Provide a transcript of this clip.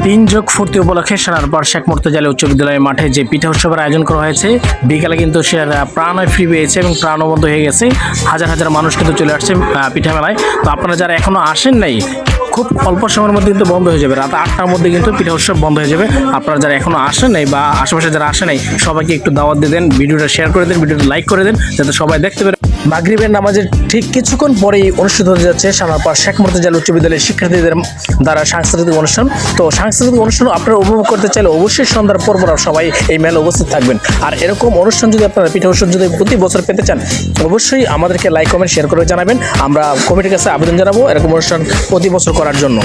তিন যোগ ফুর্তি উপলক্ষে সোনারপাড় শেখ মুর্তজা উচ্চ বিদ্যালয়ের মাঠে যে পিঠা উৎসবের আয়োজন করা হয়েছে, বিকালে কিন্তু সে প্রাণয় ফ্রি পেয়েছে এবং প্রাণবন্ত হয়ে গেছে। হাজার হাজার মানুষ কিন্তু চলে আসছে পিঠা মেলায়। তো আপনারা যারা এখনো আসেন নাই, খুব অল্প সময়ের মধ্যে কিন্তু বন্ধ হয়ে যাবে। রাত 8টার মধ্যে কিন্তু পিঠা উৎসব বন্ধ হয়ে যাবে। আপনারা যারা এখনো আসেন নাই বা আশেপাশে যারা আসেন নাই, সবাইকে একটু দাওয়াত দিয়ে দেন, ভিডিওটা শেয়ার করে দেন, ভিডিওটা লাইক করে দেন, যাতে সবাই দেখতে পারে। মাগরিবের নামাজের ঠিক কিছুক্ষণ পরেই অনুষ্ঠিত হতে যাচ্ছে সোনারপাড় শেখ মুর্তজা উচ্চ বিদ্যালয়ের শিক্ষার্থীদের দ্বারা সাংস্কৃতিক অনুষ্ঠান। তো সাংস্কৃতিক অনুষ্ঠান আপনারা উপভোগ করতে চাইলে অবশ্যই সন্ধ্যার পর সবাই এই মেলা উপস্থিত থাকবেন। আর এরকম অনুষ্ঠান যদি আপনারা পিঠা উৎসব যদি প্রতি বছর পেতে চান, অবশ্যই আমাদেরকে লাইক কমেন্ট শেয়ার করে জানাবেন। আমরা কমিটির কাছে আবেদন জানাবো এরকম অনুষ্ঠান প্রতি বছর করার জন্য।